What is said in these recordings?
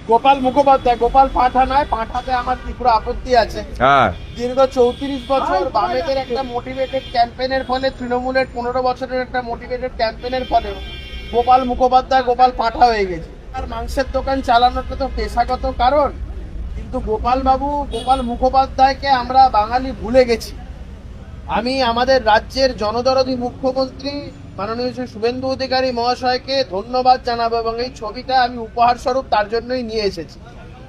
গোপাল মুখোপাধ্যায়, গোপাল পাঠা নয়, পাঠাতে আমার তীব্র আপত্তি আছে। দীর্ঘ 34 বছর বামেদের একটা মোটিভেটেড ক্যাম্পেনের ফলে, তৃণমূলের 15 বছরের একটা মোটিভেটেড ক্যাম্পেনের ফলে গোপাল মুখোপাধ্যায় গোপাল পাঠা হয়ে গেছে। আর মাংসের দোকান চালানোটা তো পেশাগত কারণ, কিন্তু গোপাল মুখোপাধ্যায়কে আমরা বাঙালি ভুলে গেছি। আমি আমাদের রাজ্যের জনদরদী মুখ্যমন্ত্রী মাননীয় শ্রী শুভেন্দু অধিকারী মহাশয়কে ধন্যবাদ জানাবো, এবং এই ছবিটা আমি উপহার স্বরূপ তার জন্যই নিয়ে এসেছি।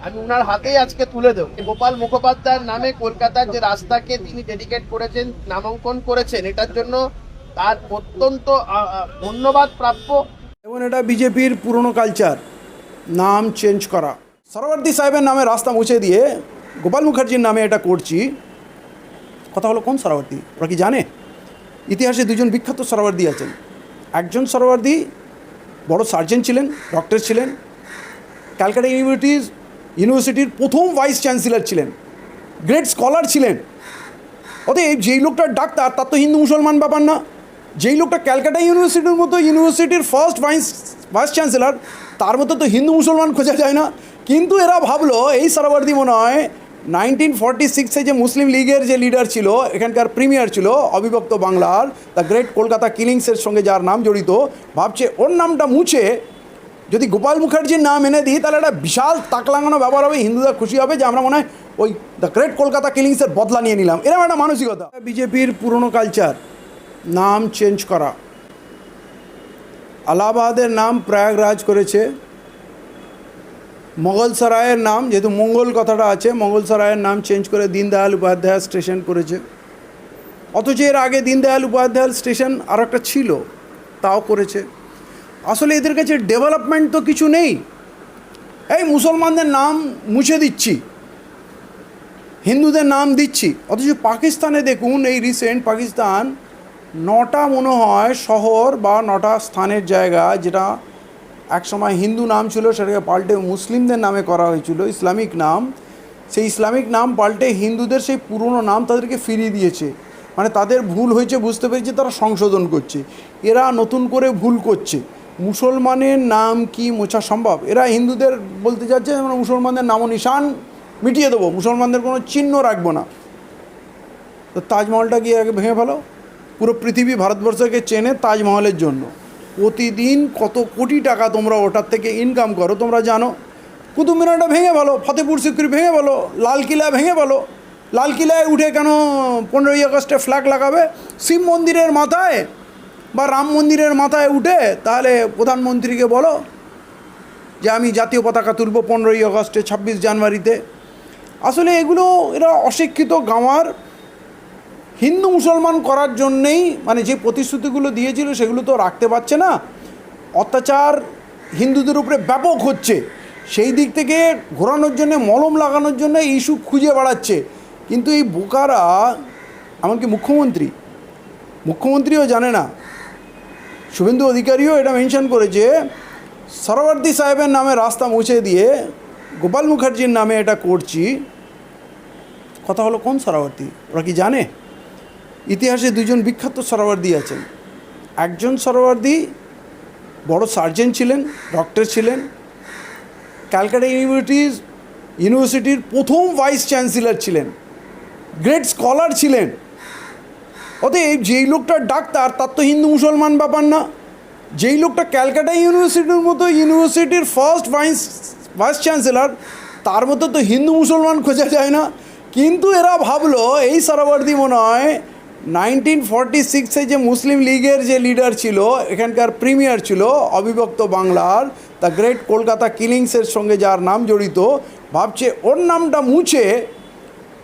আমি ওনার হাতেই আজকে তুলে দেবো। গোপাল মুখোপাধ্যায়ের নামে কলকাতার যে রাস্তাকে তিনি ডেডিকেট করেছেন, নামাঙ্কন করেছেন, এটার জন্য তার অত্যন্ত ধন্যবাদ প্রাপ্য। এবং এটা বিজেপির পুরনো কালচার, নাম চেঞ্জ করা। সরওয়ার্দী সাহেবের নামে রাস্তা মুছে দিয়ে গোপাল মুখার্জির নামে এটা করছি। কথা হলো কোন সরওয়ার্দী? ওরা কি জানে? ইতিহাসে দুজন বিখ্যাত সরওয়ার্দী আছেন। একজন সরওয়ার্দী বড় সার্জন ছিলেন, ডক্টর ছিলেন, ক্যালকাটা ইউনিভার্সিটির প্রথম ভাইস চ্যান্সেলর ছিলেন, গ্রেট স্কলার ছিলেন। অতএব যেই লোকটার ডাক্তার, তার তো হিন্দু মুসলমান ব্যাপার না। যেই লোকটা ক্যালকাটা ইউনিভার্সিটির মতো ইউনিভার্সিটির ফার্স্ট ভাইস চ্যান্সেলর, তার মতো তো হিন্দু মুসলমান খোঁজা যায় না। কিন্তু এরা ভাবলো এই সরওয়ার্দী মনে হয় 1946-এ যে মুসলিম লীগের যে লিডার ছিল, এখানকার প্রিমিয়ার ছিল অবিভক্ত বাংলার, দ্য গ্রেট কলকাতা কিলিংসের সঙ্গে যার নাম জড়িত, ভাবছে ওর নামটা মুছে যদি গোপাল মুখার্জির নাম এনে দিই, তাহলে একটা বিশাল তাক লাগানো ব্যাপার হবে, হিন্দুরা খুশি হবে যে আমরা মনে হয় ওই দ্য গ্রেট কলকাতা কিলিংসের বদলা নিয়ে নিলাম। এরকম একটা মানসিকতা। বিজেপির পুরনো কালচার, নাম চেঞ্জ করা। আলাহাবাদের নাম প্রয়াগরাজ করেছে, মোগল সরায়ের নাম, যেহেতু মঙ্গল কথাটা আছে, মোগল সরায়ের নাম চেঞ্জ করে দীনদয়াল উপাধ্যায় স্টেশন করেছে। অথচ এর আগে দীনদয়াল উপাধ্যায় স্টেশন আর একটা ছিল, তাও করেছে। আসলে এদের কাছে ডেভেলপমেন্ট তো কিছু নেই। এই মুসলমানদের নাম মুছে দিচ্ছি, হিন্দুদের নাম দিচ্ছি। অথচ পাকিস্তানে দেখুন, এই রিসেন্ট পাকিস্তান 9টা মনে হয় শহর বা 9টা স্থানের জায়গা, যেটা একসময় হিন্দু নাম ছিল সেটাকে পাল্টে মুসলিমদের নামে করা হয়েছিল, ইসলামিক নাম। সেই ইসলামিক নাম পাল্টে হিন্দুদের সেই পুরনো নাম তাদেরকে ফিরিয়ে দিয়েছে। মানে তাদের ভুল হয়েছে, বুঝতে পেরেছে, তারা সংশোধন করছে। এরা নতুন করে ভুল করছে। মুসলমানের নাম কি মোছা সম্ভব? এরা হিন্দুদের বলতে যাচ্ছে আমরা মুসলমানদের নাম নিশান মিটিয়ে দেবো, মুসলমানদের কোনো চিহ্ন রাখবো না। তো তাজমহলটা গিয়ে আগে ভেঙে ফেলো। পুরো পৃথিবী ভারতবর্ষকে চেনে তাজমহলের জন্য। প্রতিদিন কত কোটি টাকা তোমরা ওটার থেকে ইনকাম করো তোমরা জানো। কুতুব মিনারটা ভেঙে বলো, ফতেপুর সিক্রি ভেঙে বলো, লালকিলা ভেঙে বলো। লালকিলায় উঠে কেন 15ই আগস্টে ফ্ল্যাগ লাগাবে? শিব মন্দিরের মাথায় বা রাম মন্দিরের মাথায় উঠে তাহলে প্রধানমন্ত্রীকে বলো যে আমি জাতীয় পতাকা তুলব 15ই আগস্টে, 26 জানুয়ারিতে। আসলে এগুলো এরা অশিক্ষিত গাঁওয়ার হিন্দু মুসলমান করার জন্যেই, মানে যে প্রতিশ্রুতিগুলো দিয়েছিল সেগুলো তো রাখতে পারছে না। অত্যাচার হিন্দুদের উপরে ব্যাপক হচ্ছে, সেই দিক থেকে ঘোরানোর জন্যে, মলম লাগানোর জন্য ইস্যু খুঁজে বেড়াচ্ছে। কিন্তু এই বোকারা, এমনকি মুখ্যমন্ত্রীও জানে না। শুভেন্দু অধিকারীও এটা মেনশন করেছে, সরওয়ার্দী সাহেবের নামে রাস্তা মুছে দিয়ে গোপাল মুখার্জির নামে এটা করছি। কথা হলো কোন সরওয়ার্দী? ওরা কি জানে? ইতিহাসে দুজন বিখ্যাত সরওয়ার্দী আছেন। একজন সরওয়ার্দী বড় সার্জন ছিলেন, ডক্টর ছিলেন, ক্যালকাটা ইউনিভার্সিটির প্রথম ভাইস চ্যান্সেলর ছিলেন, গ্রেট স্কলার ছিলেন। অতএব যেই লোকটার ডাক্তার, তার তো হিন্দু মুসলমান ব্যাপার না। যেই লোকটা ক্যালকাটা ইউনিভার্সিটির মতো ইউনিভার্সিটির ফার্স্ট ভাইস চ্যান্সেলর, তার মতো তো হিন্দু মুসলমান খোঁজা যায় না। কিন্তু এরা ভাবলো এই সরওয়ার্দী মনে হয় 1946-এ যে মুসলিম লীগের যে লিডার ছিল, এখানকার প্রিমিয়ার ছিল অবিভক্ত বাংলার, দ্য গ্রেট কলকাতা কিলিংসের সঙ্গে যার নাম জড়িত, ভাবছে ওর নামটা মুছে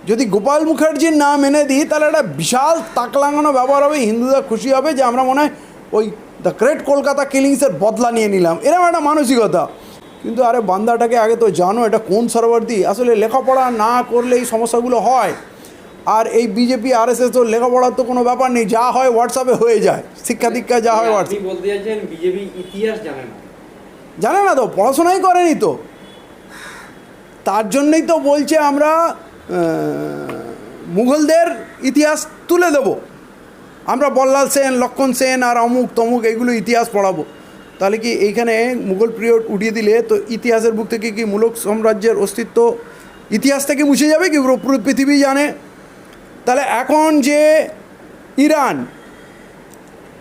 যদি গোপাল মুখার্জির নাম এনে দিই, তাহলে একটা বিশাল তাক লাগানো ব্যাপার হবে, হিন্দুরা খুশি হবে যে আমরা মনে হয় ওই দ্য গ্রেট কলকাতা কিলিংসের বদলা নিয়ে নিলাম। এরকম একটা মানসিকতা। কিন্তু আরে বান্দাটাকে আগে তো জানো এটা কোন সরওয়ার্দী। আসলে লেখাপড়া না করলে এই সমস্যাগুলো হয়। আর এই বিজেপি RSS তো লেখাপড়ার তো কোনো ব্যাপার নেই, যা হয় হোয়াটসঅ্যাপে হয়ে যায়, শিক্ষা দীক্ষা যা হয় হোয়াটসঅ্যাপ। বলতে যাচ্ছেন বিজেপি ইতিহাস জানে না তো, পড়াশোনাই করেনি তো। তার জন্যই তো বলছে আমরা মুঘলদের ইতিহাস তুলে দেব, আমরা বল্লাল সেন, লক্ষণ সেন আর অমুক তমুক এগুলো ইতিহাস পড়াবো। তাহলে কি এইখানে মুঘল পিরিয়ড উঠিয়ে দিলে তো ইতিহাসের বুক থেকে কি মুঘল সাম্রাজ্যের অস্তিত্ব ইতিহাস থেকে মুছে যাবে কি পুরো পৃথিবী জানে? তাহলে এখন যে ইরান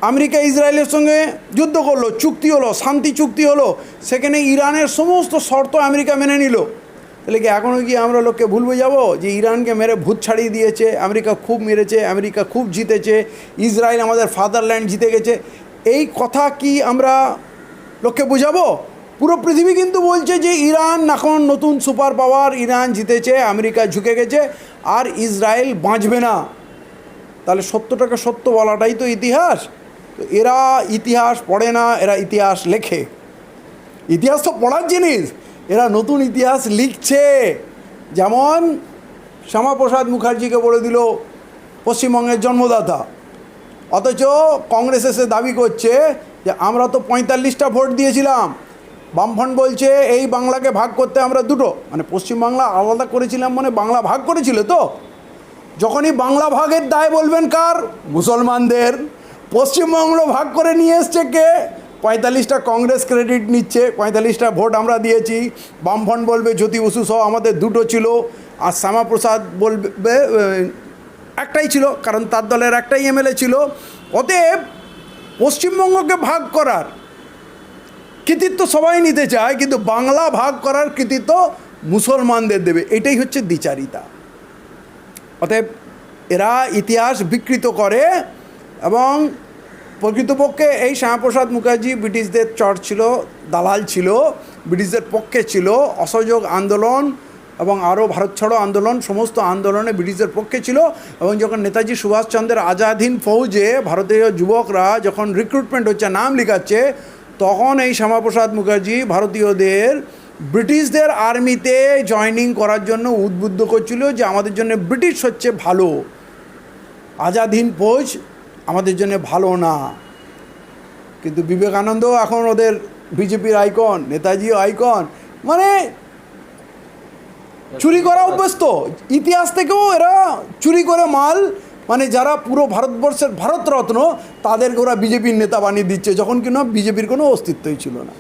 আমেরিকা ইসরায়েলের সঙ্গে যুদ্ধ করলো, চুক্তি হলো, শান্তি চুক্তি হলো, সেখানে ইরানের সমস্ত শর্ত আমেরিকা মেনে নিল। তাহলে কি এখনও কি আমরা লোককে ভুলবে যাব যে ইরানকে মেরে ভূত ছাড়িয়ে দিয়েছে, আমেরিকা খুব মেরেছে, আমেরিকা খুব জিতেছে, ইসরায়েল আমাদের ফাদারল্যান্ড জিতে গেছে? এই কথা কি আমরা লোককে বোঝাবো? পুরো পৃথিবী কিন্তু বলছে যে ইরান এখন নতুন সুপার পাওয়ার, ইরান জিতেছে, আমেরিকা ঝুঁকে গেছে, আর ইসরায়েল বাঁচবে না। তাহলে সত্যটাকে সত্য বলাটাই তো ইতিহাস। তো এরা ইতিহাস পড়ে না, এরা ইতিহাস লেখে। ইতিহাস তো পড়ার জিনিস, এরা নতুন ইতিহাস লিখছে। যেমন শ্যামাপ্রসাদ মুখার্জিকে বলে দিল পশ্চিমবঙ্গের জন্মদাতা, অথচ কংগ্রেস এসে দাবি করছে যে আমরা তো 45টা ভোট দিয়েছিলাম, বামফ্রন্ট বলছে এই বাংলাকে ভাগ করতে আমরা দুটো, মানে পশ্চিমবাংলা আলাদা করেছিলাম মানে বাংলা ভাগ করেছিল তো। যখনই বাংলা ভাগের দায় বলবেন কার? মুসলমানদের। পশ্চিমবঙ্গ ভাগ করে নিয়ে এসছে কে? 45টা কংগ্রেস ক্রেডিট নিচ্ছে, 45টা ভোট আমরা দিয়েছি। বামফ্রন্ট বলবে জ্যোতি বসু সহ আমাদের দুটো ছিল, আর শ্যামাপ্রসাদ বলবে একটাই ছিল, কারণ তার দলের একটাই এমএলএ ছিল। অতএব পশ্চিমবঙ্গকে ভাগ করার কৃতিত্ব সবাই নিতে চায়, কিন্তু বাংলা ভাগ করার কৃতিত্ব মুসলমানদের দেবে। এটাই হচ্ছে দ্বিচারিতা। অতএব এরা ইতিহাস বিকৃত করে, এবং প্রকৃতপক্ষে এই শ্যামাপ্রসাদ মুখার্জি ব্রিটিশদের চর ছিল, দালাল ছিল, ব্রিটিশদের পক্ষে ছিল। অসহযোগ আন্দোলন এবং আরও ভারত ছাড়ো আন্দোলন, সমস্ত আন্দোলনে ব্রিটিশদের পক্ষে ছিল। এবং যখন নেতাজি সুভাষচন্দ্রের আজাদ হিন্দ ফৌজে ভারতীয় যুবকরা যখন রিক্রুটমেন্ট হচ্ছে, নাম লেখাচ্ছে, তখন এই শ্যামাপ্রসাদ মুখার্জি ভারতীয়দের ব্রিটিশদের আর্মিতে জয়েনিং করার জন্য উদ্বুদ্ধ করছিল যে আমাদের জন্য ব্রিটিশ হচ্ছে ভালো, আজাদ হিন্দ ফৌজ আমাদের জন্য ভালো না। কিন্তু বিবেকানন্দ এখন ওদের বিজেপির আইকন, নেতাজিও আইকন, মানে চুরি করা অভ্যস্ত। ইতিহাস থেকেও এরা চুরি করে মাল, মানে যারা পুরো ভারতবর্ষের ভারতরত্ন তাদেরকে ওরা বিজেপির নেতা বানিয়ে দিচ্ছে, যখন কিনা বিজেপির কোনো অস্তিত্বই ছিল না।